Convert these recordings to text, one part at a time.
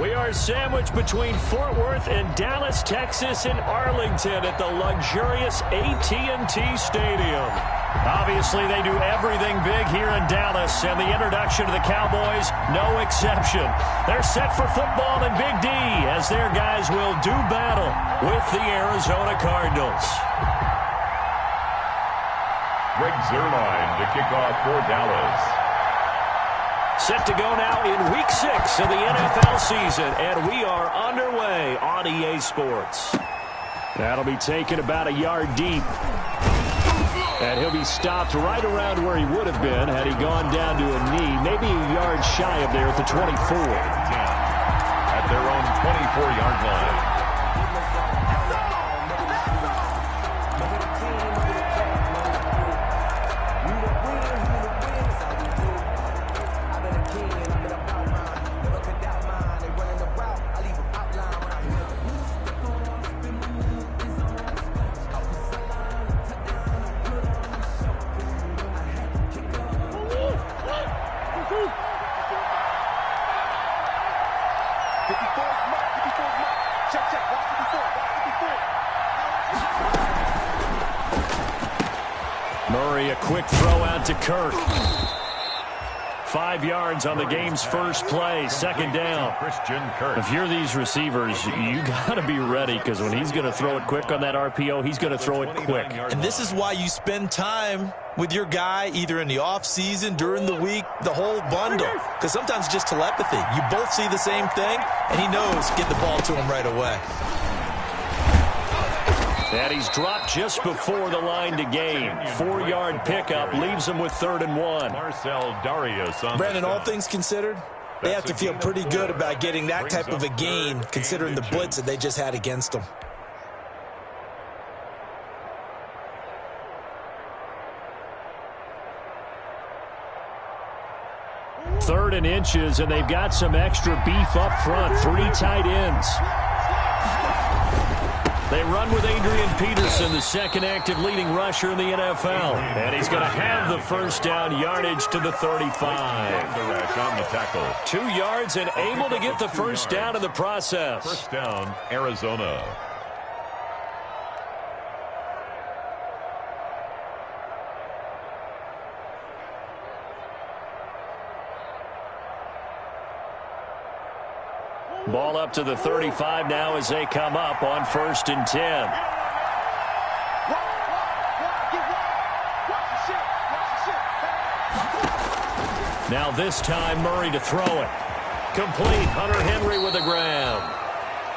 We are sandwiched between Fort Worth and Dallas, Texas, and Arlington at the luxurious AT&T Stadium. Obviously, they do everything big here in Dallas, and the introduction to the Cowboys, no exception. They're set for football in Big D as their guys will do battle with the Arizona Cardinals. Greg Zuerlein to kick off for Dallas. Set to go now in Week 6 of the NFL season, and we are underway on EA Sports. That'll be taken about a yard deep. And he'll be stopped right around where he would have been had he gone down to a knee, maybe a yard shy of there at the 24. At their own 24-yard line. Murray, a quick throw out to Kirk. 5 yards on the game's first play, second down. Christian Kirk. If you're these receivers, you got to be ready because when he's going to throw it quick on that RPO, he's going to throw it quick. And this is why you spend time with your guy either in the offseason, during the week, the whole bundle. Because sometimes it's just telepathy. You both see the same thing, and he knows get the ball to him right away. And he's dropped just before the line to gain. 4-yard pickup leaves him with 3rd and 1. Marcel Darius on Brandon, all things considered, they have to feel pretty good about getting that type of a gain considering the blitz that they just had against them. Third and inches, and they've got some extra beef up front. 3 tight ends. They run with Adrian Peterson, the second active leading rusher in the NFL. And he's going to have the first down, yardage to the 35. The rush on the tackle. 2 yards and able to get the first down in the process. First down, Arizona. Ball up to the 35 now as they come up on 1st and 10. Now this time Murray to throw it. Complete. Hunter Henry with the grab.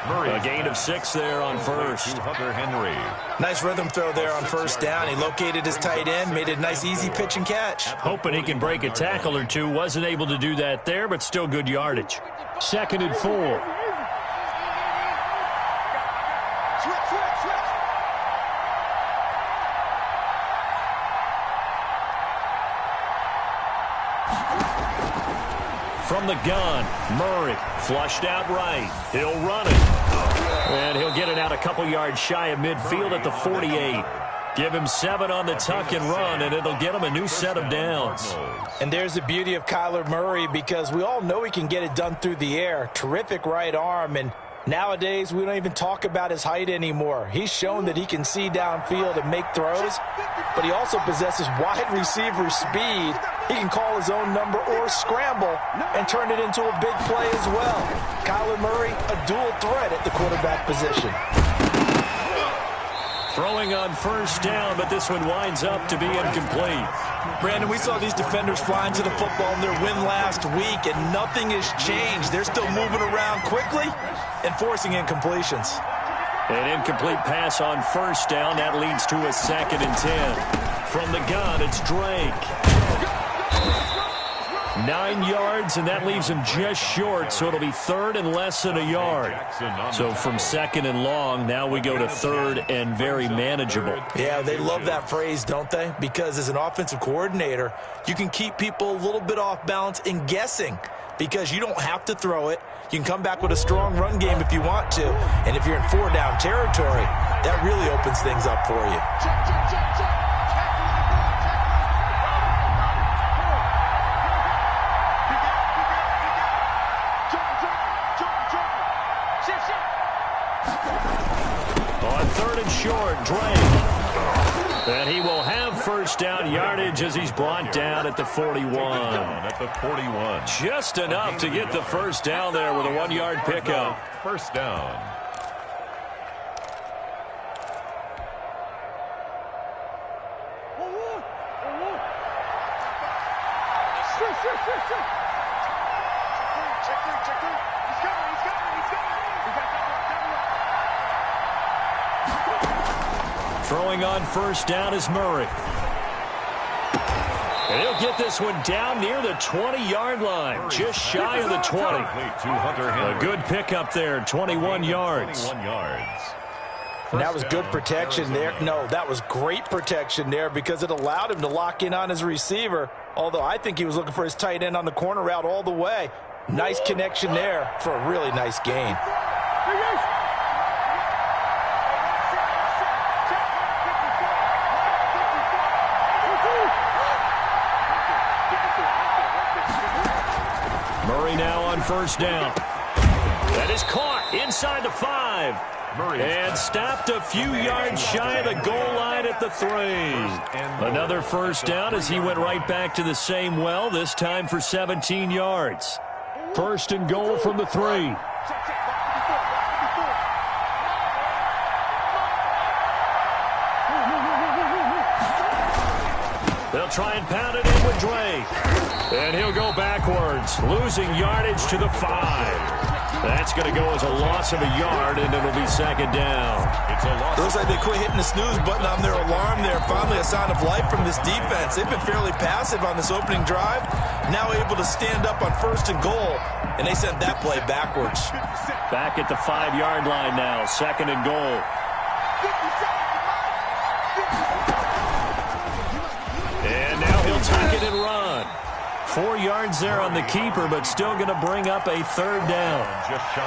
Murray, a gain of 6 there on first. Hunter Henry. Nice rhythm throw there on first down. He located his tight end, made it a nice easy pitch and catch. Hoping he can break a tackle or two. Wasn't able to do that there, but still good yardage. 2nd and 4. From the gun, Murray flushed out right. He'll run it. And he'll get it out a couple yards shy of midfield at the 48. Give him 7 on the tuck and run, and it'll get him a new set of downs. And there's the beauty of Kyler Murray because we all know he can get it done through the air. Terrific right arm, and nowadays we don't even talk about his height anymore. He's shown that he can see downfield and make throws, but he also possesses wide receiver speed. He can call his own number or scramble and turn it into a big play as well. Kyler Murray, a dual threat at the quarterback position. Throwing on first down, but this one winds up to be incomplete. Brandon, we saw these defenders flying to the football in their win last week, and nothing has changed. They're still moving around quickly and forcing incompletions. An incomplete pass on first down. That leads to a 2nd and 10. From the gun, it's Drake. 9 yards, and that leaves him just short, so it'll be 3rd and less than a yard. So from 2nd and long, now we go to 3rd and very manageable. Yeah, they love that phrase, don't they? Because as an offensive coordinator, you can keep people a little bit off balance and guessing because you don't have to throw it. You can come back with a strong run game if you want to. And if you're in 4-down territory, that really opens things up for you. short. Drake. And he will have first down yardage as he's brought down at the 41. At the 41. Just enough to get the first down there with a 1-yard pickup. First down. Throwing on first down is Murray. And he'll get this one down near the 20-yard line, just shy of the 20. A good pickup there, 21 yards. 21 yards. And that was good protection there. No, that was great protection there because it allowed him to lock in on his receiver, although I think he was looking for his tight end on the corner route all the way. Nice connection there for a really nice gain. Murray now on first down. That is caught inside the 5. And stopped a few yards shy of the goal line at the 3. Another first down as he went right back to the same well, this time for 17 yards. First and goal from the 3. They'll try and pound it in with Drake. And he'll go backwards, losing yardage to the 5. That's going to go as a loss of a yard, and it'll be second down. Looks like they quit hitting the snooze button on their alarm there. Finally a sign of life from this defense. They've been fairly passive on this opening drive. Now able to stand up on first and goal, and they sent that play backwards. Back at the 5-yard line now, second and goal. And now he'll take it and run. 4 yards there on the keeper, but still going to bring up a third down.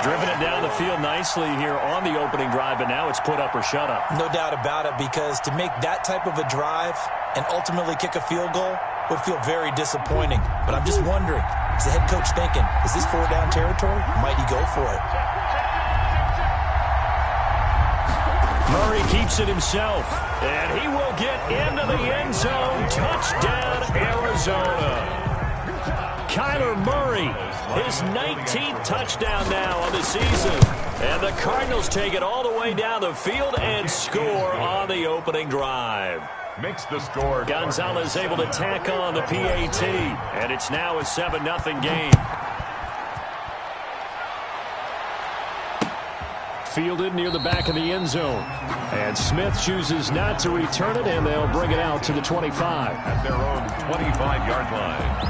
Driven it down the field nicely here on the opening drive, but now it's put up or shut up. No doubt about it, because to make that type of a drive and ultimately kick a field goal would feel very disappointing. But I'm just wondering, is the head coach thinking, is this 4-down territory? Might he go for it? Murray keeps it himself, and he will get into the end zone. Touchdown, Arizona. Kyler Murray, his 19th touchdown now on the season. And the Cardinals take it all the way down the field and score on the opening drive. Makes the score. Gonzalez able to tack on the PAT, and it's now a 7-0 game. Fielded near the back of the end zone. And Smith chooses not to return it, and they'll bring it out to the 25. At their own 25-yard line.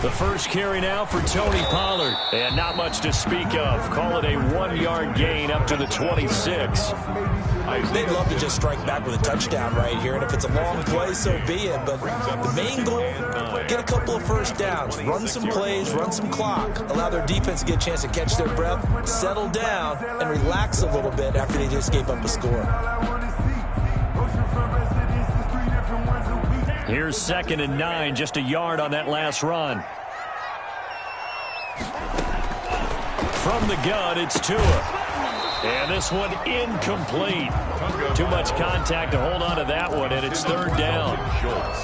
The first carry now for Tony Pollard. And not much to speak of. Call it a 1-yard gain up to the 26. They'd love to just strike back with a touchdown right here. And if it's a long play, so be it. But the main goal, get a couple of first downs. Run some plays, run some clock. Allow their defense to get a chance to catch their breath, settle down, and relax a little bit after they just gave up a score. Here's 2nd and 9, just a yard on that last run. From the gun, it's Tua. And this one incomplete. Too much contact to hold on to that one, and it's 3rd down.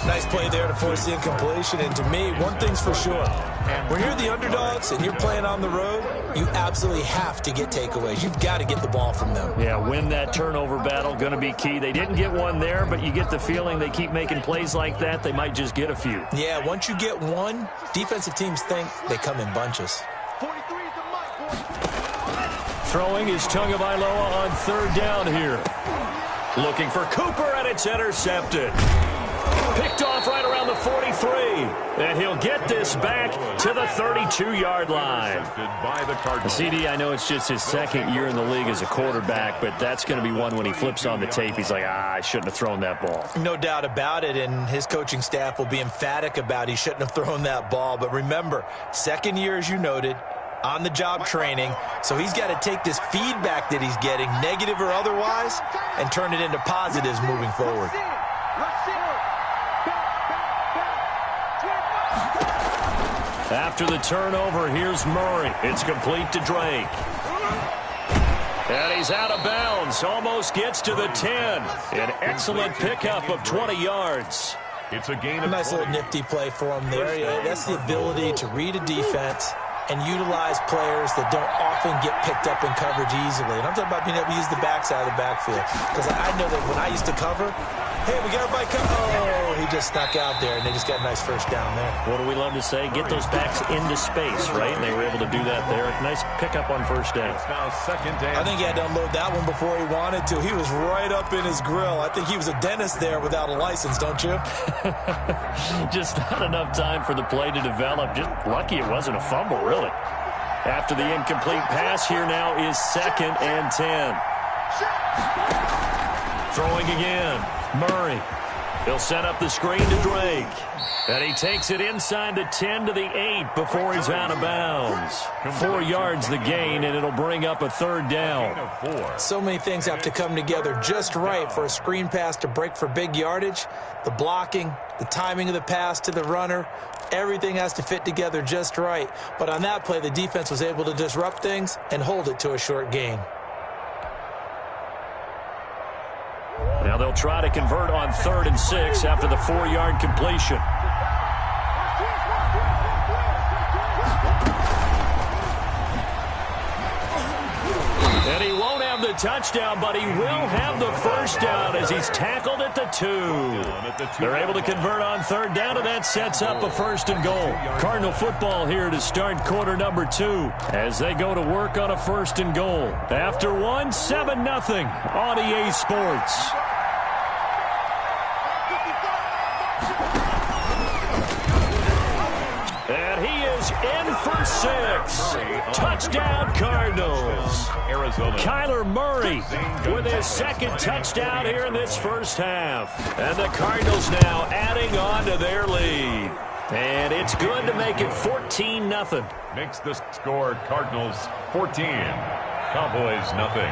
Nice play there to force the incompletion. And to me, one thing's for sure. When you're the underdogs and you're playing on the road, you absolutely have to get takeaways. You've got to get the ball from them. Yeah, win that turnover battle, going to be key. They didn't get one there, but you get the feeling they keep making plays like that, they might just get a few. Yeah, once you get one, defensive teams think they come in bunches. Throwing is Tagovailoa on 3rd down here. Looking for Cooper, and it's intercepted. Picked off right around the 43. And he'll get this back to the 32-yard line. CD, I know it's just his second year in the league as a quarterback, but that's going to be one when he flips on the tape. He's like, I shouldn't have thrown that ball. No doubt about it, and his coaching staff will be emphatic about he shouldn't have thrown that ball. But remember, second year, as you noted, on-the-job training, so he's got to take this feedback that he's getting, negative or otherwise, and turn it into positives moving forward. After the turnover, here's Murray. It's complete to Drake. And he's out of bounds. Almost gets to the 10. An excellent pickup of 20 yards. It's a gain of nice 20. little nifty play for him there. Yeah, that's the ability to read a defense and utilize players that don't often get picked up in coverage easily. And I'm talking about being able to use the backside of the backfield. Because I know that when I used to cover, hey, we got everybody cover. Oh, he just snuck out there, and they just got a nice first down there. What do we love to say? Get those backs into space, right? And they were able to do that there. Nice pickup on first down. It's now second down. I think he had to unload that one before he wanted to. He was right up in his grill. I think he was a dentist there without a license, don't you? Just not enough time for the play to develop. Just lucky it wasn't a fumble, really. After the incomplete pass, here now is 2nd and 10. Throwing again. Murray. He'll set up the screen to Drake. And he takes it inside the 10 to the 8 before he's out of bounds. 4 yards the gain, and it'll bring up a 3rd down. So many things have to come together just right for a screen pass to break for big yardage. The blocking, the timing of the pass to the runner, everything has to fit together just right. But on that play, the defense was able to disrupt things and hold it to a short gain. Now they'll try to convert on 3rd and 6 after the 4-yard completion. And he won't have the touchdown, but he will have the first down as he's tackled at the 2. They're able to convert on 3rd down, and that sets up a 1st and goal. Cardinal football here to start quarter number 2 as they go to work on a 1st and goal. After 1, 7-0 on EA Sports. And he is in for 6. Touchdown, Cardinals. Kyler Murray with his 2nd touchdown here in this first half. And the Cardinals now adding on to their lead. And it's good to make it 14-0. Makes the score Cardinals 14. Cowboys nothing.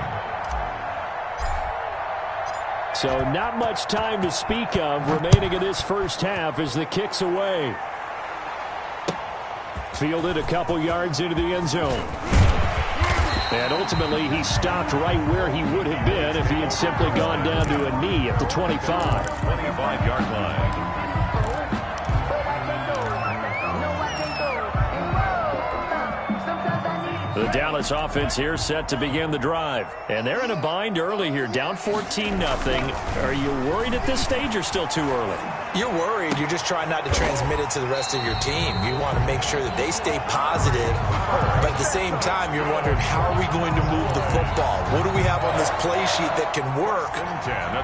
So not much time to speak of remaining in this first half as the kick's away. Fielded a couple yards into the end zone. And ultimately, he stopped right where he would have been if he had simply gone down to a knee at the 25. 25-yard line. The Dallas offense here set to begin the drive. And they're in a bind early here, down 14-0. Are you worried at this stage or still too early? You're worried. You're just trying not to transmit it to the rest of your team. You want to make sure that they stay positive. But at the same time, you're wondering, how are we going to move the football? What do we have on this play sheet that can work?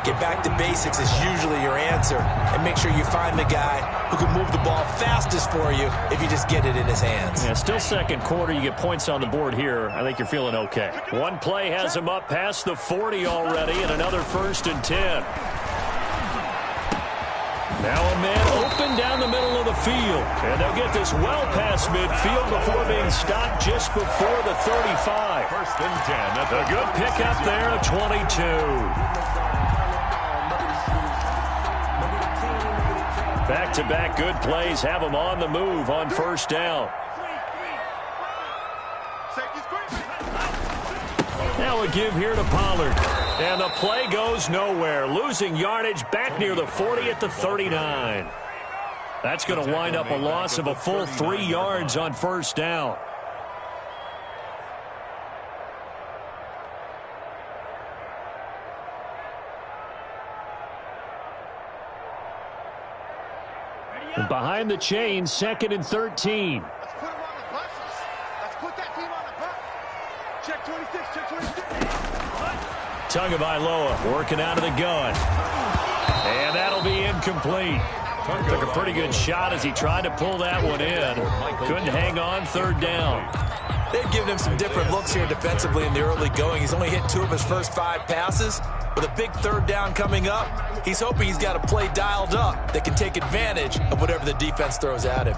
Get back to basics is usually your answer. And make sure you find the guy who can move the ball fastest for you if you just get it in his hands. Yeah, still second quarter. You get points on the board here. I think you're feeling okay. One play has him up past the 40 already, and another 1st and 10. Now a man open down the middle of the field. And they'll get this well past midfield before being stopped just before the 35. 1st and 10. That's a good pickup there of 22. Back-to-back good plays have them on the move on 1st down. Now a give here to Pollard. And the play goes nowhere. Losing yardage back near the 40 at the 39. That's going to wind up a loss of a full 3 yards on 1st down. And behind the chain, 2nd and 13. Let's put him on the buses. Let's put that team on the bus. Check 26, check 26. Tagovailoa working out of the gun. And that'll be incomplete. Took a pretty good shot as he tried to pull that one in. Couldn't hang on third down. They've given him some different looks here defensively in the early going. He's only hit 2 of his first 5 passes. With a big third down coming up, he's hoping he's got a play dialed up that can take advantage of whatever the defense throws at him.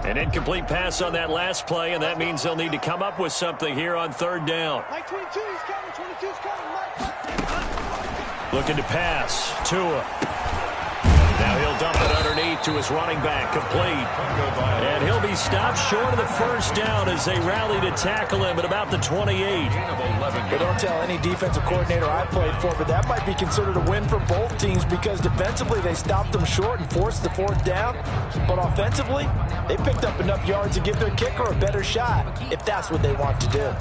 An incomplete pass on that last play, and that means they'll need to come up with something here on third down. Mike 22, he's coming. 22's coming, Mike. Looking to pass. Tua. Now he'll dump it underneath to his running back. Complete. And he'll be stopped short of the first down as they rally to tackle him at about the 28. But don't tell any defensive coordinator I played for, but that might be considered a win for both teams because defensively they stopped them short and forced the 4th down. But offensively, they picked up enough yards to give their kicker a better shot if that's what they want to do.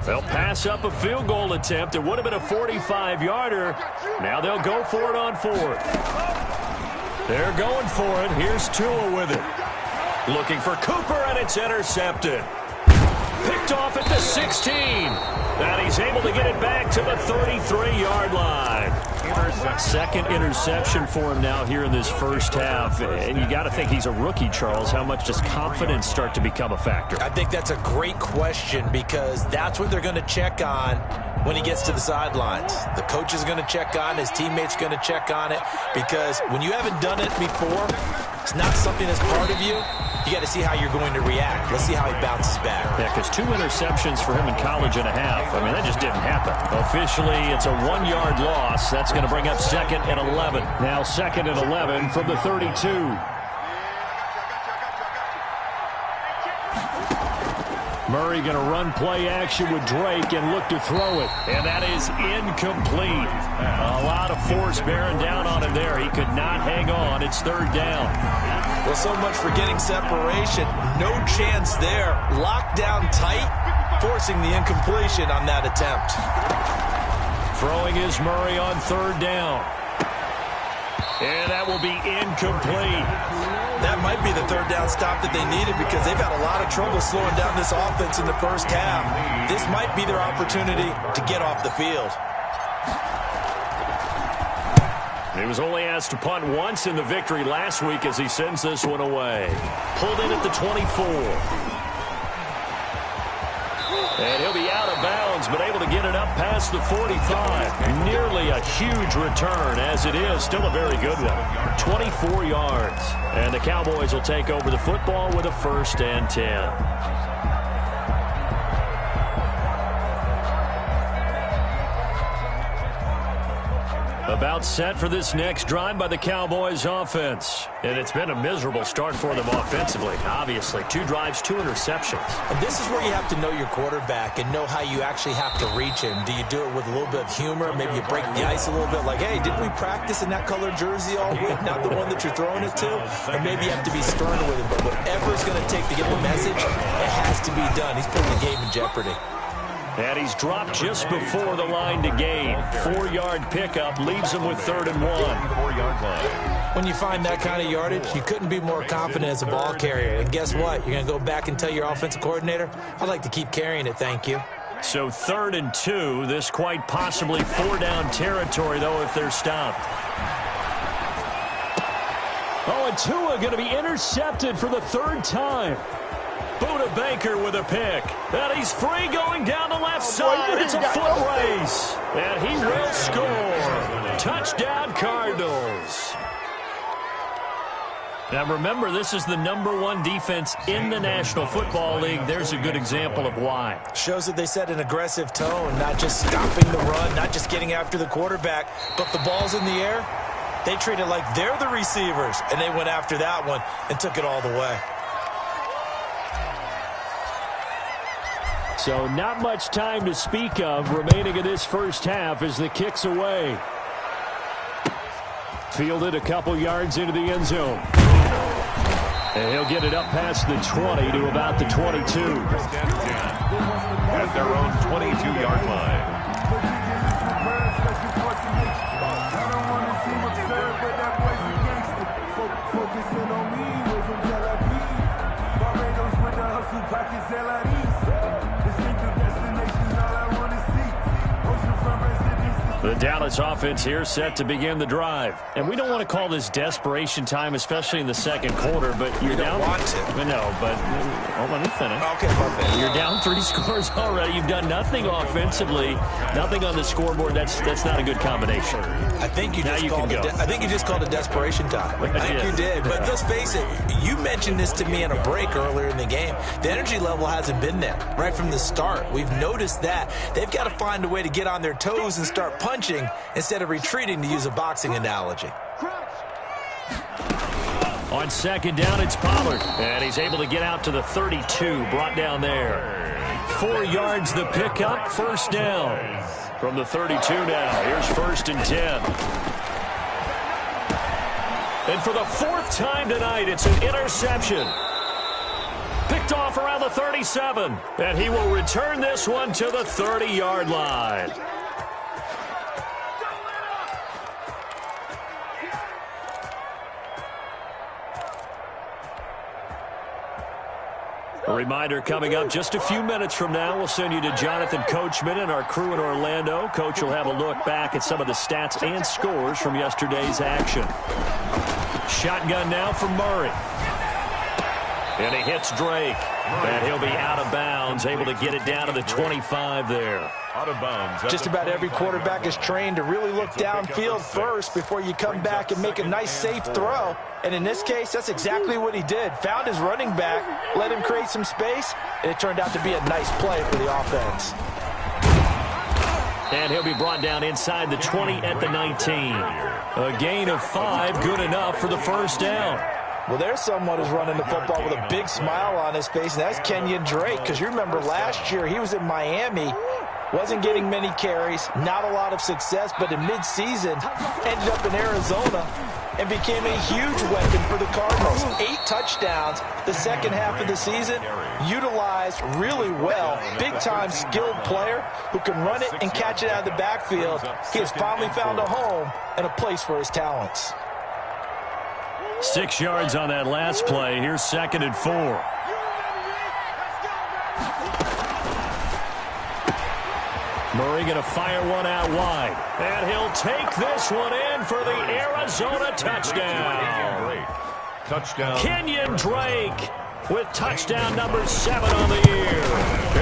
They'll pass up a field goal attempt. It would have been a 45-yarder. Now they'll go for it on 4th. They're going for it. Here's Tua with it. Looking for Cooper, and it's intercepted. Picked off at the 16. And he's able to get it back to the 33-yard line. Second interception for him now here in this first half. And you got to think he's a rookie, Charles. How much does confidence start to become a factor? I think that's a great question because that's what they're going to check on when he gets to the sidelines. The coach is going to check on, his teammates going to check on it, because when you haven't done it before, it's not something that's part of you. You got to see how you're going to react. Let's see how he bounces back. Yeah, because 2 interceptions for him in college and a half. I mean, that just didn't happen. Officially, it's a 1-yard loss. That's going to bring up 2nd and 11. Now 2nd and 11 from the 32. Murray going to run play action with Drake and look to throw it. And that is incomplete. A lot of force bearing down on him there. He could not hang on. It's 3rd down. Well, so much for getting separation. No chance there. Locked down tight, forcing the incompletion on that attempt. Throwing is Murray on 3rd down. And that will be incomplete. That might be the 3rd down stop that they needed because they've had a lot of trouble slowing down this offense in the first half. This might be their opportunity to get off the field. He was only asked to punt once in the victory last week as he sends this one away. Pulled in at the 24. And he'll be out of bounds, but able to get it up past the 45. Nearly a huge return, as it is. Still a very good one. 24 yards. And the Cowboys will take over the football with a 1st and 10. About set for this next drive by the Cowboys offense. And it's been a miserable start for them offensively. Obviously, 2 drives, 2 interceptions. And this is where you have to know your quarterback and know how you actually have to reach him. Do you do it with a little bit of humor? Maybe you break the ice a little bit like, hey, didn't we practice in that colored jersey all week? Not the one that you're throwing it to? Or maybe you have to be sterner with him. But whatever it's going to take to get the message, it has to be done. He's putting the game in jeopardy. And he's dropped just before the line to gain. 4-yard pickup leaves him with 3rd and 1. 4-yard line. When you find that kind of yardage, you couldn't be more confident as a ball carrier. And guess what? You're going to go back and tell your offensive coordinator, I'd like to keep carrying it, thank you. So 3rd and 2. This quite possibly 4-down territory, though, if they're stopped. Oh, and Tua going to be intercepted for the 3rd time. Buda Baker with a pick. And he's free going down the left side. It's a foot race. And he will score. Touchdown, Cardinals. Now, remember, this is the #1 defense in the National Football League. There's a good example of why. Shows that they set an aggressive tone, not just stopping the run, not just getting after the quarterback, but the ball's in the air. They treat it like they're the receivers, and they went after that one and took it all the way. So not much time to speak of remaining in this first half as the kick's away. Fielded a couple yards into the end zone. And he'll get it up past the 20 to about the 22. At their own 22-yard line. The Dallas offense here set to begin the drive. And we don't want to call this desperation time, especially in the second quarter, but you're down. Don't want to. No, but let me finish. Okay, my bad. You're down 3 scores already. You've done nothing offensively, nothing on the scoreboard. That's not a good combination. I think you just called it desperation time. I think you did. But let's face it, you mentioned this to me in a break earlier in the game. The energy level hasn't been there right from the start. We've noticed that. They've got to find a way to get on their toes and start punching instead of retreating, to use a boxing analogy. On second down, it's Pollard, and he's able to get out to the 32, brought down there. 4 yards the pickup, first down. From the 32 now, here's 1st and 10. And for the 4th time tonight, it's an interception. Picked off around the 37, and he will return this one to the 30-yard line. A reminder coming up just a few minutes from now, we'll send you to Jonathan Coachman and our crew in Orlando. Coach will have a look back at some of the stats and scores from yesterday's action. Shotgun now from Murray. And he hits Drake. And he'll be out of bounds, able to get it down to the 25 there. Out of bounds. Just about every quarterback is trained to really look downfield first before you come back and make a nice, safe throw. And in this case, that's exactly what he did. Found his running back, let him create some space, and it turned out to be a nice play for the offense. And he'll be brought down inside the 20 at the 19. A gain of 5, good enough for the first down. Well, there's someone who's running the football with a big smile on his face, and that's Kenyon Drake, because you remember last year he was in Miami, wasn't getting many carries, not a lot of success, but in midseason ended up in Arizona and became a huge weapon for the Cardinals. 8 touchdowns the second half of the season, utilized really well. Big-time skilled player who can run it and catch it out of the backfield. He has finally found a home and a place for his talents. 6 yards on that last play. Here's 2nd and 4. Murray going to fire one out wide. And he'll take this one in for the Arizona touchdown. Touchdown. Kenyon Drake with touchdown number 7 on the year.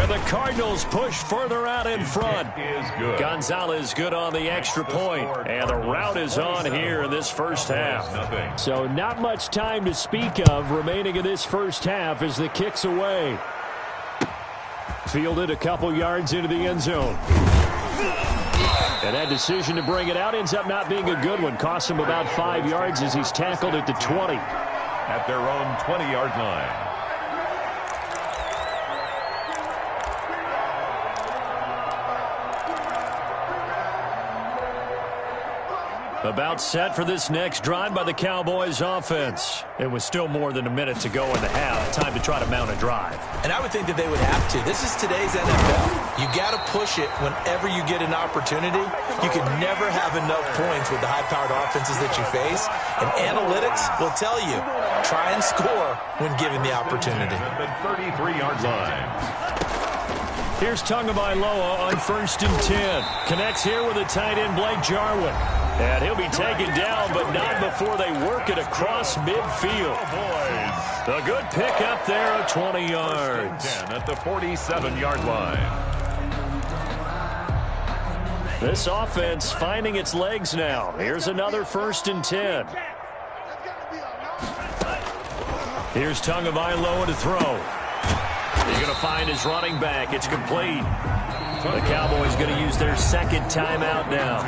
And the Cardinals push further out in front. Is good. Gonzalez good on the extra point. And the route is on here in this first half. So not much time to speak of remaining in this first half as the kick's away. Fielded a couple yards into the end zone. And that decision to bring it out ends up not being a good one. Costs him about 5 yards as he's tackled at the 20. At their own 20-yard line. About set for this next drive by the Cowboys offense. It was still more than a minute to go in the half. Time to try to mount a drive. And I would think that they would have to. This is today's NFL. You got to push it whenever you get an opportunity. You can never have enough points with the high-powered offenses that you face. And analytics will tell you, try and score when given the opportunity. At the 33-yard line. Here's Tagovailoa on 1st and 10. Connects here with a tight end, Blake Jarwin. And he'll be taken down, but not before they work it across midfield. A good pick up there of 20 yards. At the 47-yard line. This offense finding its legs now. Here's another 1st and 10. Here's Tagovailoa to throw. He's going to find his running back. It's complete. The Cowboys going to use their 2nd timeout now,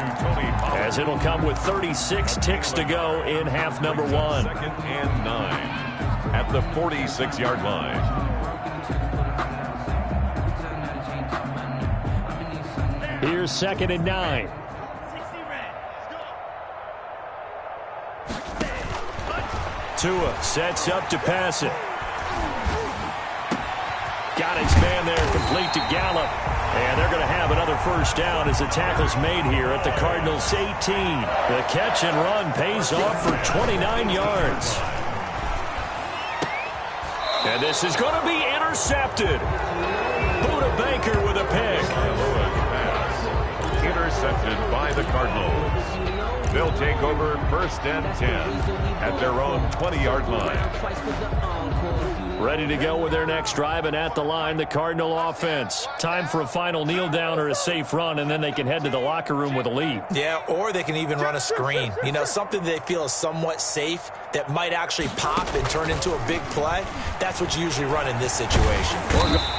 as it'll come with 36 ticks to go in half number 1. 2nd and 9 at the 46-yard line. Here's 2nd and 9. Tua sets up to pass it. Got his man there, complete to Gallup. And they're going to have another first down as the tackle's made here at the Cardinals' 18. The catch and run pays off for 29 yards. And this is going to be intercepted. Buda Baker with a pick. intercepted by the Cardinals. They'll take over 1st and 10 at their own 20-yard line. Ready to go with their next drive, and at the line, the Cardinal offense. Time for a final kneel down or a safe run, and then they can head to the locker room with a lead. Yeah, or they can even run a screen. You know, something they feel is somewhat safe that might actually pop and turn into a big play. That's what you usually run in this situation.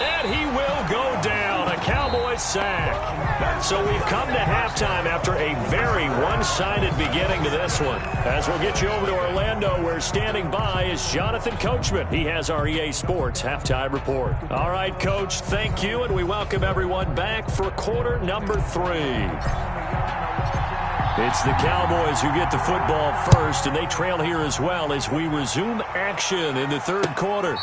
And he will go down. A Cowboys sack. So we've come to halftime after a very one-sided beginning to this one. As we'll get you over to Orlando, where standing by is Jonathan Coachman. He has our EA Sports halftime report. All right, Coach, thank you, and we welcome everyone back for quarter number 3. It's the Cowboys who get the football first, and they trail here as well as we resume action in the third quarter.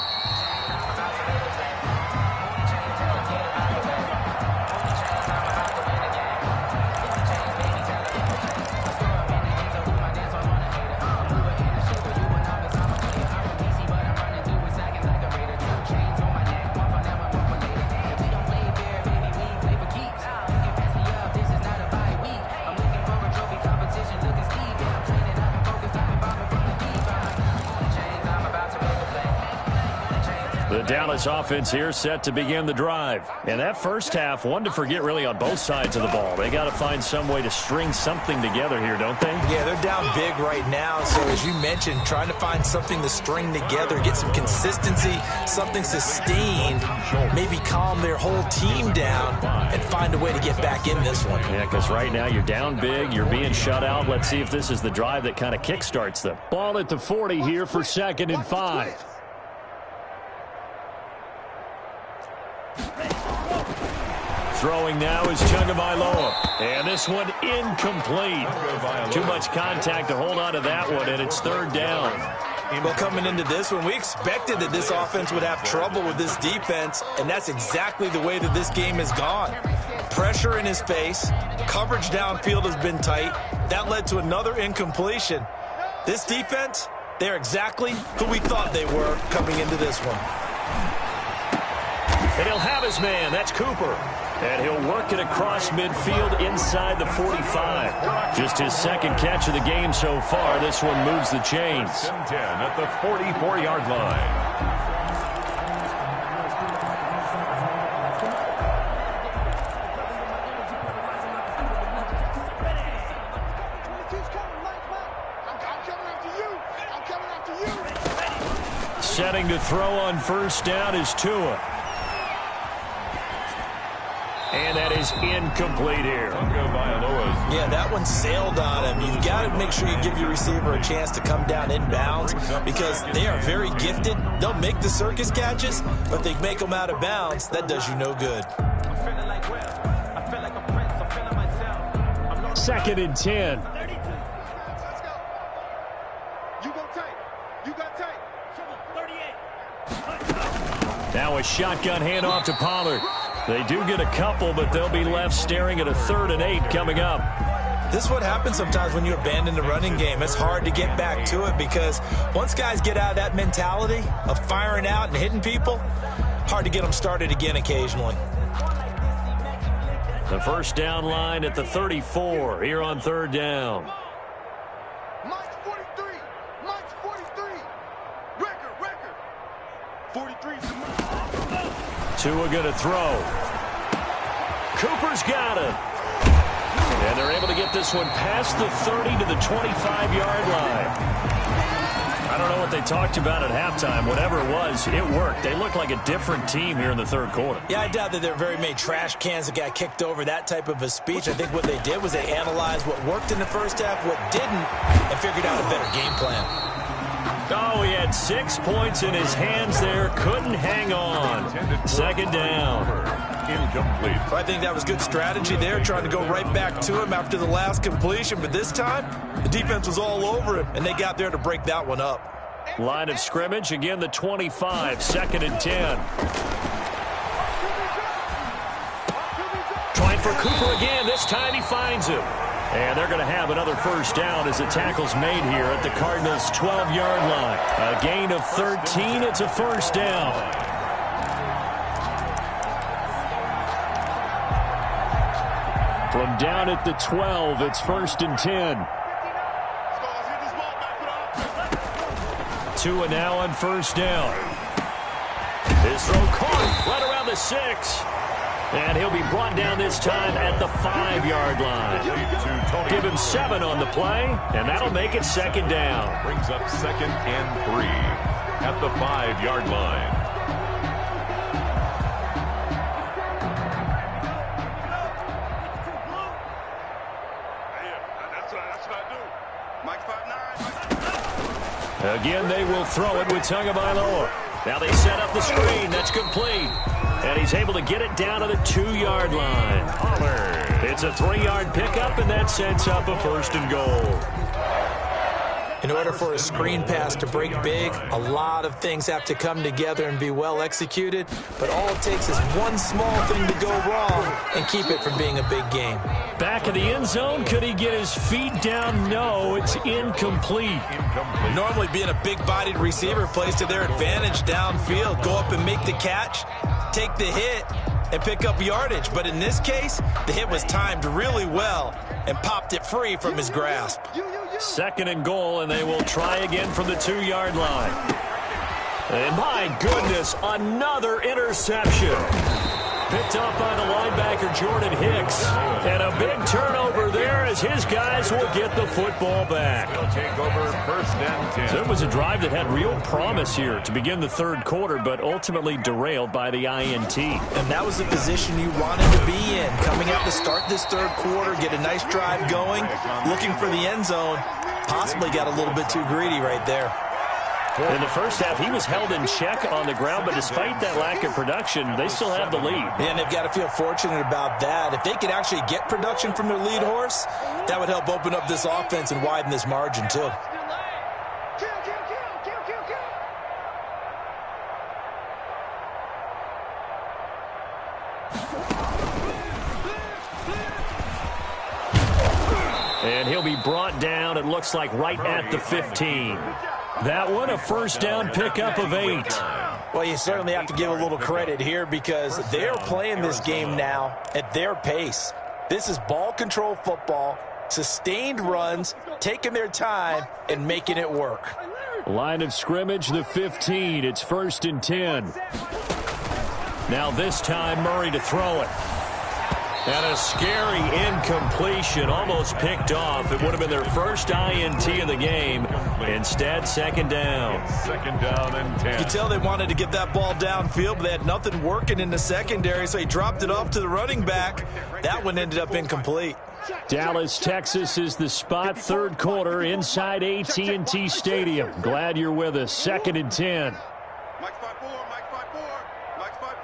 Dallas offense here set to begin the drive. And that first half, one to forget really on both sides of the ball. They got to find some way to string something together here, don't they? Yeah, they're down big right now. So as you mentioned, trying to find something to string together, get some consistency, something sustained, maybe calm their whole team down and find a way to get back in this one. Yeah, because right now you're down big, you're being shut out. Let's see if this is the drive that kind of kickstarts them. Ball at the 40 here for 2nd and 5. Throwing now is Tagovailoa. And this one incomplete. Too much contact to hold on to that one, and it's 3rd down. Well, coming into this one, we expected that this offense would have trouble with this defense, and that's exactly the way that this game has gone. Pressure in his face, coverage downfield has been tight. That led to another incompletion. This defense, they're exactly who we thought they were coming into this one. And he'll have his man. That's Cooper. And he'll work it across midfield inside the 45. Just his 2nd catch of the game so far. This one moves the chains. 10 at the 44-yard line. Setting to throw on 1st down is Tua. And that is incomplete here. Yeah, that one sailed on him. You've got to make sure you give your receiver a chance to come down inbounds because they are very gifted. They'll make the circus catches, but they make them out of bounds. That does you no good. 2nd and 10. Now a shotgun handoff to Pollard. They do get a couple, but they'll be left staring at a 3rd and 8 coming up. This is what happens sometimes when you abandon the running game. It's hard to get back to it because once guys get out of that mentality of firing out and hitting people, hard to get them started again occasionally. The 1st down line at the 34 here on 3rd down. Mike's 43. Mike's 43. Record. 43. Tua going to throw. Cooper's got him. And they're able to get this one past the 30 to the 25-yard line. I don't know what they talked about at halftime. Whatever it was, it worked. They look like a different team here in the 3rd quarter. Yeah, I doubt that there are very many trash cans that got kicked over, that type of a speech. I think what they did was they analyzed what worked in the first half, what didn't, and figured out a better game plan. Oh, he had 6 points in his hands there. Couldn't hang on. 2nd down. Incomplete. I think that was good strategy there, trying to go right back to him after the last completion. But this time, the defense was all over him, and they got there to break that one up. Line of scrimmage, again, the 25, 2nd and 10. Trying for Cooper again. This time he finds him. And they're going to have another 1st down as the tackle's made here at the Cardinals' 12-yard line. A gain of 13. It's a 1st down. From down at the 12, it's 1st and 10. Tua now on 1st down. His throw caught right around the 6. And he'll be brought down this time at the 5-yard line. Give him 7 on the play, and that'll make it 2nd down. Brings up 2nd and 3 at the 5-yard line. Again, they will throw it with Tagovailoa. Now they set up the screen. That's complete. And he's able to get it down to the 2-yard line. It's a 3-yard pickup, and that sets up a 1st and goal. In order for a screen pass to break big, a lot of things have to come together and be well executed. But all it takes is one small thing to go wrong and keep it from being a big game. Back in the end zone, could he get his feet down? No, it's incomplete. Normally being a big-bodied receiver plays to their advantage downfield. Go up and make the catch, take the hit, and pick up yardage. But in this case, the hit was timed really well and popped it free from his grasp. 2nd and goal, and they will try again from the 2-yard line. And my goodness, another interception. Picked up by the linebacker, Jordan Hicks. And a big turnover there as his guys will get the football back. They'll take over 1st and 10. So it was a drive that had real promise here to begin the 3rd quarter, but ultimately derailed by the INT. And that was the position you wanted to be in. Coming out to start this 3rd quarter, get a nice drive going, looking for the end zone. Possibly got a little bit too greedy right there. In the first half, he was held in check on the ground, but despite that lack of production, they still have the lead. And they've got to feel fortunate about that. If they could actually get production from their lead horse, that would help open up this offense and widen this margin, too. And he'll be brought down, it looks like, right at the 15. That one, a 1st down pickup of 8. Well, you certainly have to give a little credit here because they're playing this game now at their pace. This is ball control football, sustained runs, taking their time, and making it work. Line of scrimmage, the 15. It's 1st and 10. Now this time, Murray to throw it. And a scary incompletion, almost picked off. It would have been their first INT of the game. Instead, 2nd down. 2nd down and 10. You can tell they wanted to get that ball downfield, but they had nothing working in the secondary, so he dropped it off to the running back. That one ended up incomplete. Dallas, Texas is the spot. 3rd quarter inside AT&T Stadium. Glad you're with us. 2nd and 10. Mike's 5-4, Mike's 5-4, Mike's 5-4.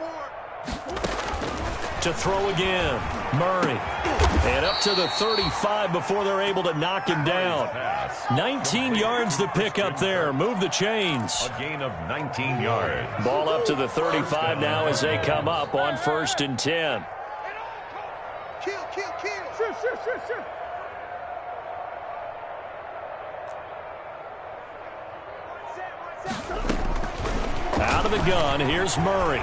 To throw again, Murray. And up to the 35 before they're able to knock him down. 19 yards to pick up there. Move the chains. A gain of 19 yards. Ball up to the 35 now as they come up on 1st and 10. Kill. Sure. Out of the gun, here's Murray.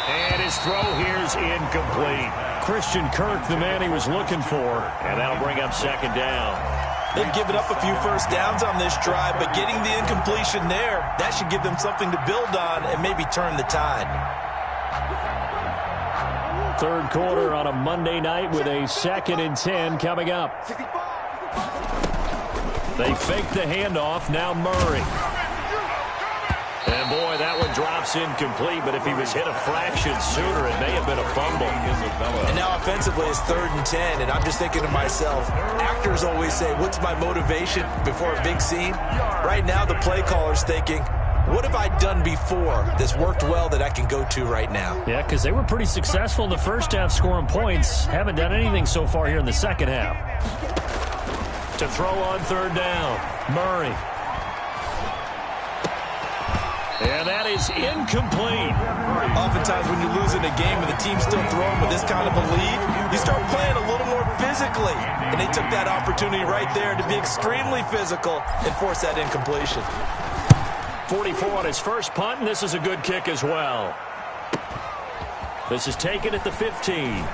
And his throw here's incomplete. Christian Kirk, the man he was looking for, and that'll bring up 2nd down. They've given up a few 1st downs on this drive, but getting the incompletion there, that should give them something to build on and maybe turn the tide. 3rd quarter on a Monday night with a 2nd and 10 coming up. They fake the handoff, now Murray. And boy, that one drops incomplete, but if he was hit a fraction sooner, it may have been a fumble. And now offensively it's 3rd and 10, and I'm just thinking to myself, actors always say, what's my motivation before a big scene? Right now the play caller's thinking, what have I done before that's worked well that I can go to right now? Yeah, because they were pretty successful in the first half scoring points. Haven't done anything so far here in the second half. To throw on 3rd down, Murray. And that is incomplete. Oftentimes when you lose in a game and the team's still throwing with this kind of a lead, you start playing a little more physically. And they took that opportunity right there to be extremely physical and force that incompletion. 44 on his first punt, and this is a good kick as well. This is taken at the 15.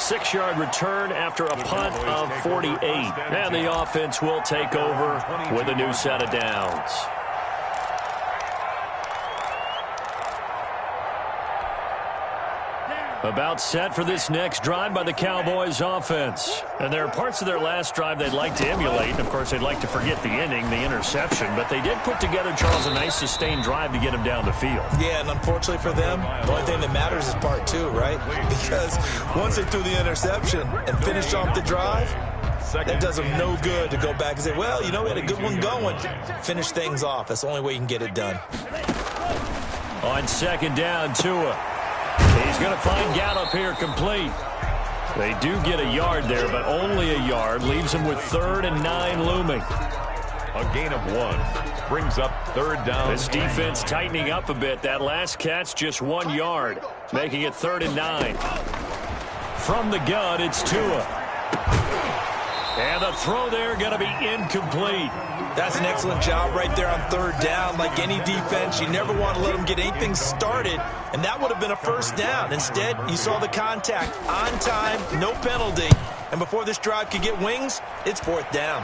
6-yard return after a punt of 48. And the offense will take over with a new set of downs. About set for this next drive by the Cowboys offense. And there are parts of their last drive they'd like to emulate. Of course, they'd like to forget the inning, the interception. But they did put together, Charles, a nice sustained drive to get him down the field. Yeah, and unfortunately for them, the only thing that matters is part two, right? Because once they threw the interception and finished off the drive, that does them no good to go back and say, well, you know, we had a good one going. Finish things off. That's the only way you can get it done. On second down, Tua. He's going to find Gallup here complete. They do get a yard there, but only a yard. Leaves him with 3rd and 9 looming. A gain of 1. Brings up 3rd down. This defense tightening up a bit. That last catch just 1 yard, making it 3rd and 9. From the gun, it's Tua. And the throw there going to be incomplete. That's an excellent job right there on 3rd down. Like any defense, you never want to let them get anything started, and that would have been a 1st down. Instead, you saw the contact on time, no penalty, and before this drive could get wings, it's 4th down.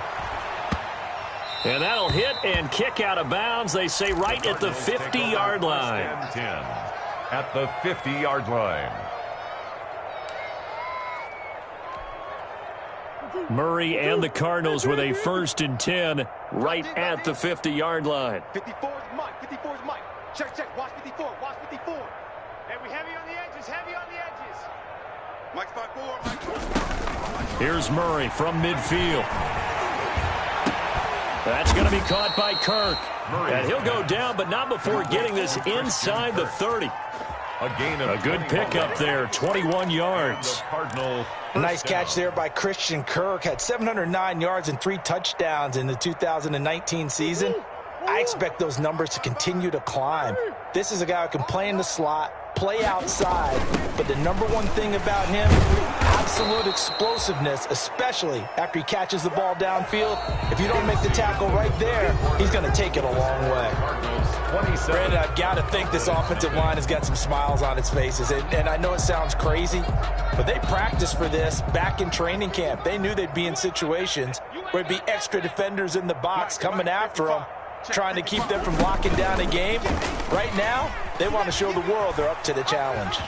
And that'll hit and kick out of bounds, they say, right at the 50-yard line. 10 at the 50-yard line. Murray and the Cardinals with a 1st and 10 right at the 50-yard line. 54 is Mike. 54 is Mike. Check, check. Watch 54. Watch 54. And we heavy on the edges. Heavy on the edges. Mike's 5-4. Mike. Here's Murray from midfield. That's going to be caught by Kirk. And he'll go down, but not before getting this inside the 30. A good pickup there, 21 yards. Nice catch there by Christian Kirk. Had 709 yards and 3 touchdowns in the 2019 season. I expect those numbers to continue to climb. This is a guy who can play in the slot, play outside, but the number one thing about him, absolute explosiveness, especially after he catches the ball downfield. If you don't make the tackle right there, he's going to take it a long way. Brandon, I've got to think this offensive line has got some smiles on its faces, and I know it sounds crazy, but they practiced for this back in training camp. They knew they'd be in situations where there'd be extra defenders in the box coming after them, trying to keep them from locking down a game. Right now, they want to show the world they're up to the challenge.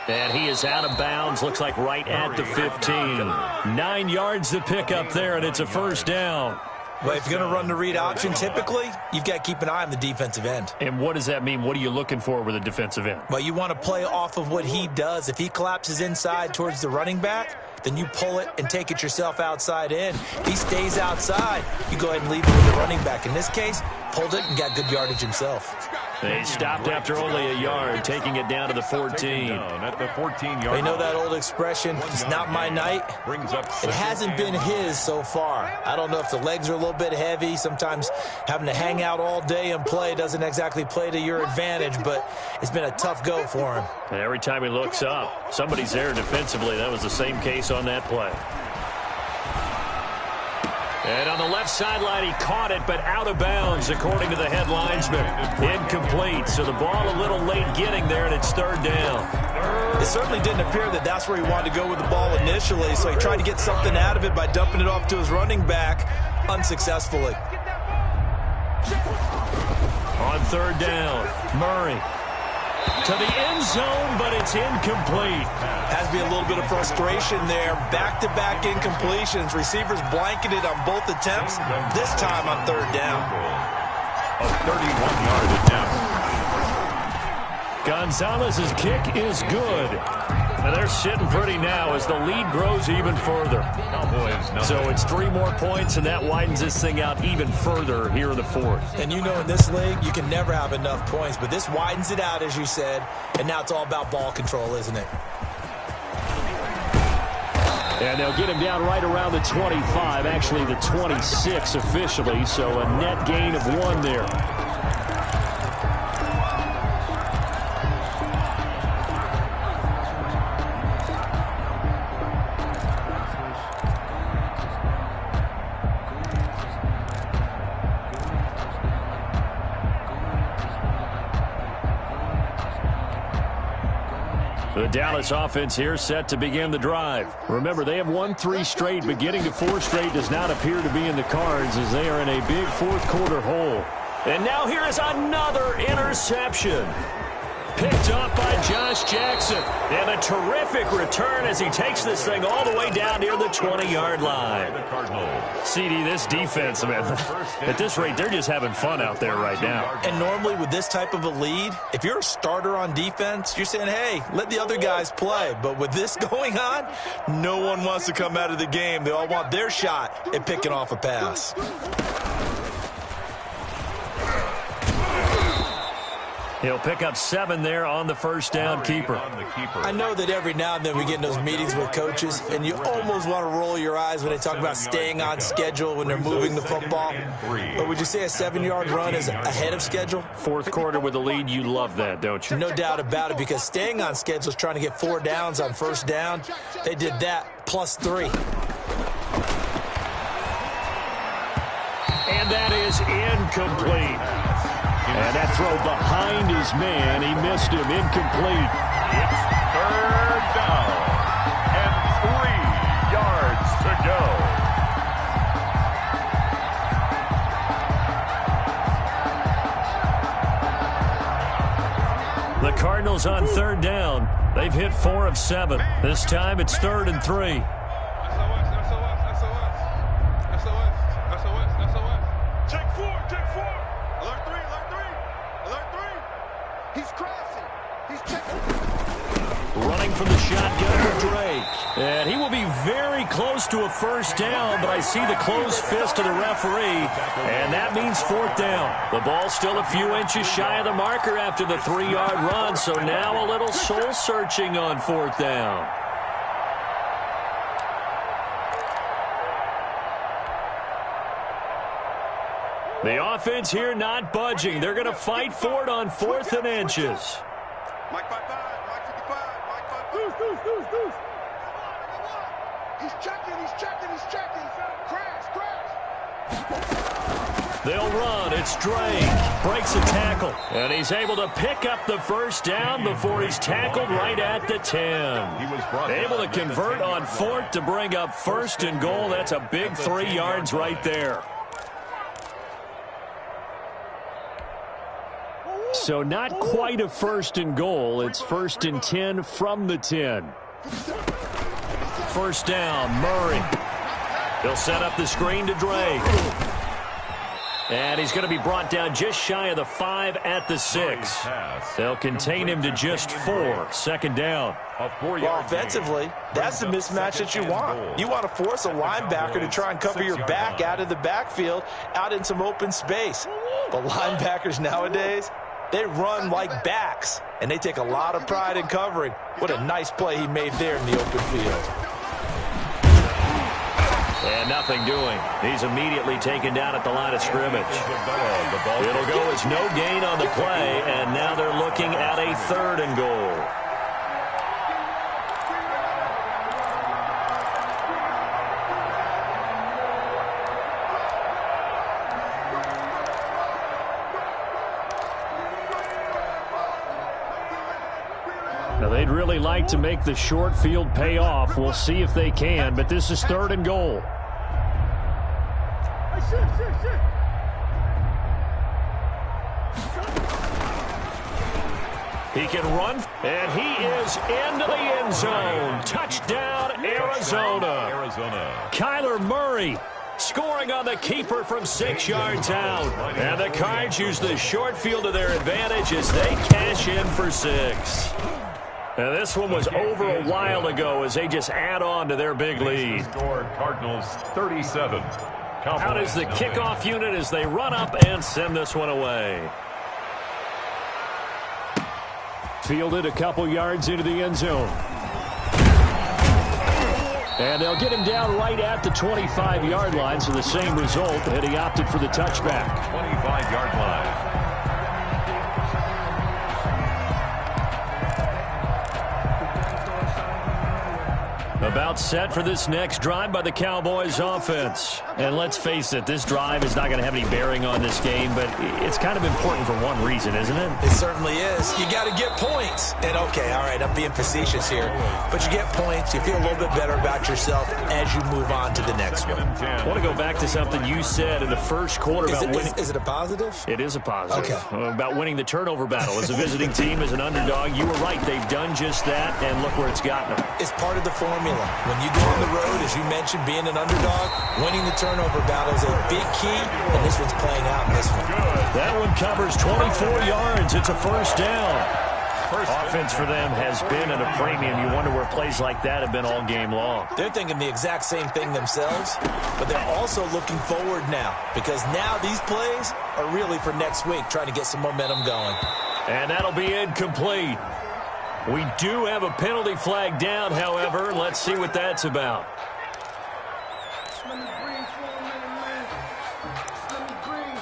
And he is out of bounds, looks like right at the 15. 9 yards to pick up there, and it's a 1st down. Well, if you're going to run the read option, typically, you've got to keep an eye on the defensive end. And what does that mean? What are you looking for with a defensive end? Well, you want to play off of what he does. If he collapses inside towards the running back, then you pull it and take it yourself outside in. If he stays outside, you go ahead and leave it with the running back. In this case, pulled it and got good yardage himself. They stopped after only a yard, taking it down to the 14. At the 14-yard line. You know that old expression, it's not my night? It hasn't been his so far. I don't know if the legs are a little bit heavy. Sometimes having to hang out all day and play doesn't exactly play to your advantage, but it's been a tough go for him. And every time he looks up, somebody's there defensively. That was the same case on that play. And on the left sideline, he caught it, but out of bounds, according to the head linesman. Incomplete, so the ball a little late getting there, and it's 3rd down. It certainly didn't appear that that's where he wanted to go with the ball initially, so he tried to get something out of it by dumping it off to his running back unsuccessfully. On 3rd down, Murray to the end zone, but it's incomplete. Has to be a little bit of frustration there. Back-to-back incompletions. Receivers blanketed on both attempts, this time on 3rd down. A 31-yard attempt. Gonzalez's kick is good. And they're sitting pretty now as the lead grows even further. So it's 3 more points, and that widens this thing out even further here in the 4th. And you know in this league, you can never have enough points, but this widens it out, as you said, and now it's all about ball control, isn't it? And they'll get him down right around the 25, actually the 26 officially, so a net gain of 1 there. The Dallas offense here set to begin the drive. Remember, they have won 3 straight, but getting to 4 straight does not appear to be in the cards as they are in a big fourth-quarter hole. And now here is another interception. Picked up by Josh Jackson. And a terrific return as he takes this thing all the way down near the 20-yard line. CD, this defense, man, at this rate, they're just having fun out there right now. And normally with this type of a lead, if you're a starter on defense, you're saying, hey, let the other guys play. But with this going on, no one wants to come out of the game. They all want their shot at picking off a pass. He'll pick up 7 there on the first down keeper. I know that every now and then we get in those meetings with coaches, and you almost want to roll your eyes when they talk about staying on schedule when they're moving the football. But would you say a 7-yard run is ahead of schedule? Fourth quarter with a lead, you love that, don't you? No doubt about it, because staying on schedule is trying to get 4 downs on first down. They did that plus 3. And that is incomplete. And that throw behind his man, he missed him, incomplete. It's 3rd down and 3 yards to go. The Cardinals on 3rd down. They've hit 4 of 7. This time it's 3rd and 3. Running from the shotgun for Drake. And he will be very close to a first down, but I see the closed fist of the referee, and that means 4th down. The ball's still a few inches shy of the marker after the 3-yard run, so now a little soul-searching on 4th down. The offense here not budging. They're going to fight for it on 4th and inches. Mike 55, Mike 55, Mike 55. Deuce. He's checking. Crash. They'll run. It's Drake. Breaks a tackle. And he's able to pick up the first down before he's tackled right at the 10. Able to convert on 4th to bring up 1st and goal. That's a big 3 yards right there. So not quite a 1st and goal. It's 1st and 10 from the 10. First down, Murray. He'll set up the screen to Drake. And he's going to be brought down just shy of the 5 at the 6. They'll contain him to just 4. 2nd down. Well, offensively, that's the mismatch that you want. You want to force a linebacker to try and cover your back out of the backfield, out in some open space. But linebackers nowadays, they run like backs, and they take a lot of pride in covering. What a nice play he made there in the open field. And nothing doing. He's immediately taken down at the line of scrimmage. It'll go as no gain on the play, and now they're looking at a 3rd and goal. Now, they'd really like to make the short field pay off. We'll see if they can, but this is 3rd and goal. He can run, and he is into the end zone. Touchdown, Arizona. Kyler Murray scoring on the keeper from 6 yards out. And the Cards use the short field to their advantage as they cash in for 6. And this one was over a while ago as they just add on to their big lead. Cardinals 37. Out is the kickoff unit as they run up and send this one away. Fielded a couple yards into the end zone. And they'll get him down right at the 25-yard line, so the same result, and he opted for the touchback. 25-yard line. About set for this next drive by the Cowboys offense. And let's face it, this drive is not going to have any bearing on this game, but it's kind of important for one reason, isn't it? It certainly is. You got to get points. And okay, all right, I'm being facetious here, but you get points, you feel a little bit better about yourself as you move on to the next one. I want to go back to something you said in the first quarter about winning. Is it a positive? It is a positive. Okay. About winning the turnover battle. As a visiting team, as an underdog, you were right. They've done just that, and look where it's gotten them. It's part of the formula. When you go on the road, as you mentioned, being an underdog, winning the turnover battle is a big key, and this one's playing out in this one. That one covers 24 yards. It's a first down. Offense for them has been at a premium. You wonder where plays like that have been all game long. They're thinking the exact same thing themselves, but they're also looking forward now, because now these plays are really for next week, trying to get some momentum going. And that'll be incomplete. We do have a penalty flag down, however. Let's see what that's about. Let me breathe for a minute, man. Let me breathe.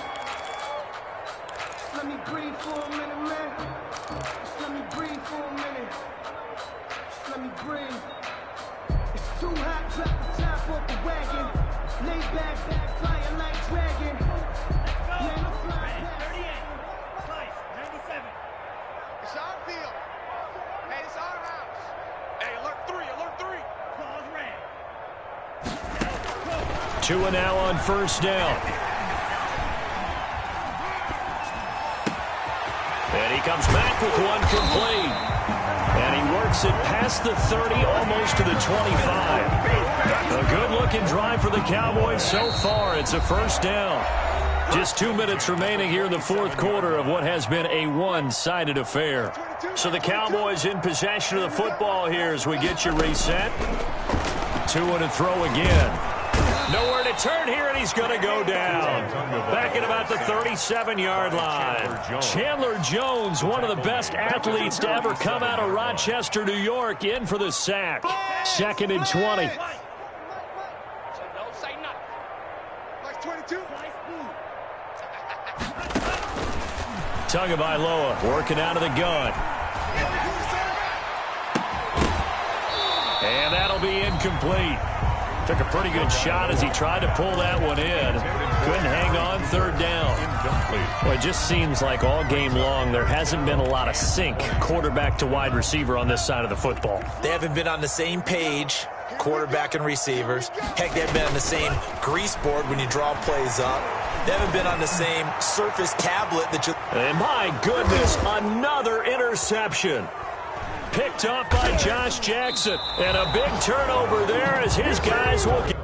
Let me breathe for a minute, man. Let me breathe for a minute. Let me breathe. It's too hot, drop the top off the wagon. Lay back, flying like dragon. Man, I'm flying past. 38, slice, 97. It's our field. Hey, it's our house. Hey, alert 3. Claws red. 2 and now on first down. And he comes back with one complete. And he works it past the 30, almost to the 25. A good-looking drive for the Cowboys so far. It's a first down. Just 2 minutes remaining here in the fourth quarter of what has been a one-sided affair. So the Cowboys in possession of the football here as we get you reset. 2 and a throw again. Nowhere to turn here, and he's going to go down. Back at about the 37-yard line. Chandler Jones, one of the best athletes to ever come out of Rochester, New York, in for the sack. 2nd and 20. Don't say nothing. Like 22. Tagovailoa working out of the gun. And that'll be incomplete. Took a pretty good shot as he tried to pull that one in. Couldn't hang on, third down. Well, it just seems like all game long there hasn't been a lot of sync quarterback to wide receiver on this side of the football. They haven't been on the same page, quarterback and receivers. Heck, they haven't been on the same grease board when you draw plays up. They haven't been on the same Surface tablet that you... And my goodness, another interception. Picked up by Josh Jackson. And a big turnover there as his guys will get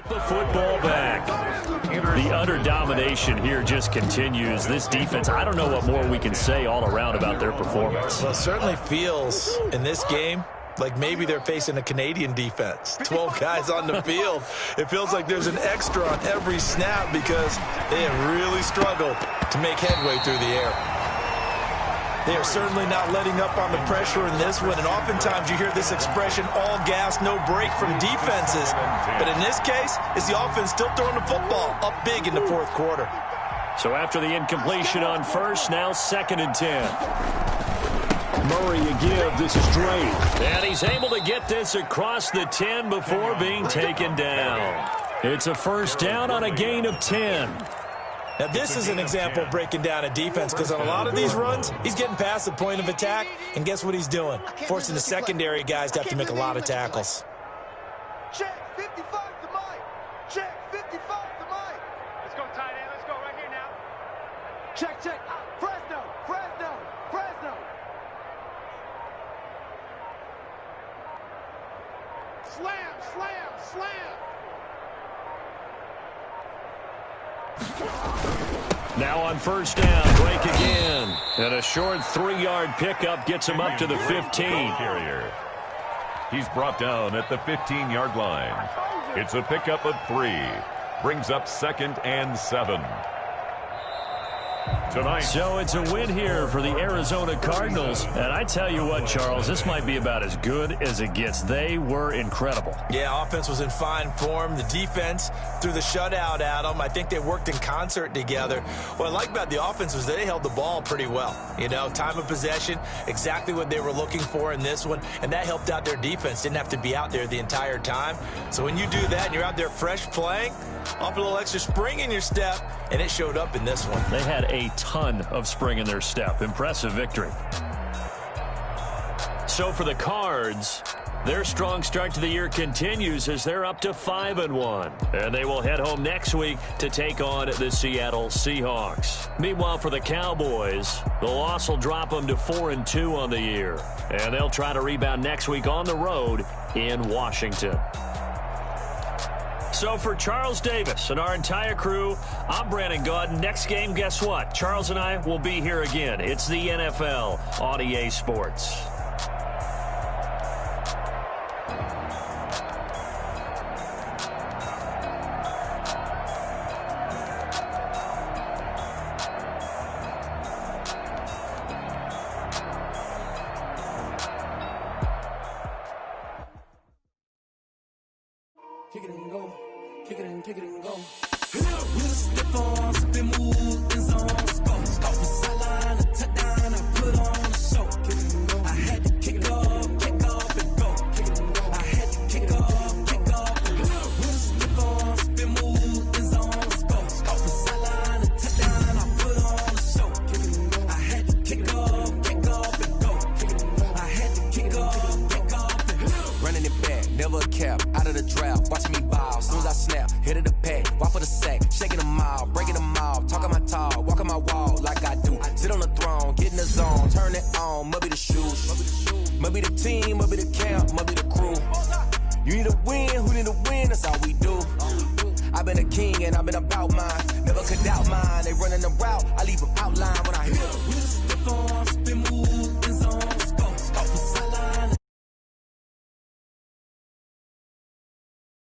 the football back. The utter domination here just continues. This defense, I don't know what more we can say all around about their performance. Well, it certainly feels in this game like maybe they're facing a Canadian defense. 12 guys on the field. It feels like there's an extra on every snap because they have really struggled to make headway through the air. They are certainly not letting up on the pressure in this one, and oftentimes you hear this expression, all gas, no break from defenses. But in this case, it's the offense still throwing the football up big in the fourth quarter. So after the incompletion on first, now 2nd and 10. Murray a give. This is Drake. And he's able to get this across the 10 before being taken down. It's a first down on a gain of 10. Now, this is an example of breaking down a defense because on a lot of these runs, he's getting past the point of attack, and guess what he's doing? Forcing the secondary guys to have to make a lot of tackles. Check 55 to Mike. Check 55 to Mike. Let's go, tight end. Let's go right here now. Check. Fresno. Slam. Now on first down, Drake again. And a short 3-yard pickup gets him up to the 15. Carrier. He's brought down at the 15-yard line. It's a pickup of 3. Brings up 2nd and 7. tonight. So it's a win here for the Arizona Cardinals. And I tell you what, Charles, this might be about as good as it gets. They were incredible. Yeah, offense was in fine form. The defense threw the shutout at them. I think they worked in concert together. What I like about the offense was they held the ball pretty well. You know, time of possession, exactly what they were looking for in this one, and that helped out their defense. Didn't have to be out there the entire time. So when you do that and you're out there fresh playing, off a little extra spring in your step, and it showed up in this one. They had a ton of spring in their step. Impressive victory. So for the Cards, their strong start to the year continues as they're up to 5-1. And they will head home next week to take on the Seattle Seahawks. Meanwhile, for the Cowboys, the loss will drop them to 4-2 on the year. And they'll try to rebound next week on the road in Washington. So for Charles Davis and our entire crew, I'm Brandon Gaudin. Next game, guess what? Charles and I will be here again. It's the NFL on EA Sports. Kick it and go. Kick it and go. With a stiff on, spin move, in zone, score. Score for sideline, a touchdown, I put on a show. Kick it and go. I had to kick off and go. Kick it and go. I had to kick off and go. With a stiff on, spin move, in zone, score. Score for sideline, a touchdown, I put on a show. Kick it and go. I had to kick off and go. Kick it and go. I had to kick off and go. Running it back, never a cap, out of the draft. Watching me ball, soon as I snap, hit of the pack, walk for the sack, shaking them all, breaking them off, talking my talk, walking my wall like I do. Sit on the throne, get in the zone, turn it on, must be the shoes, must be the team, must be the camp, must be the crew. You need a win, who need a win, that's all we do. I've been a king and I've been about mine, never could doubt mine, they running the route.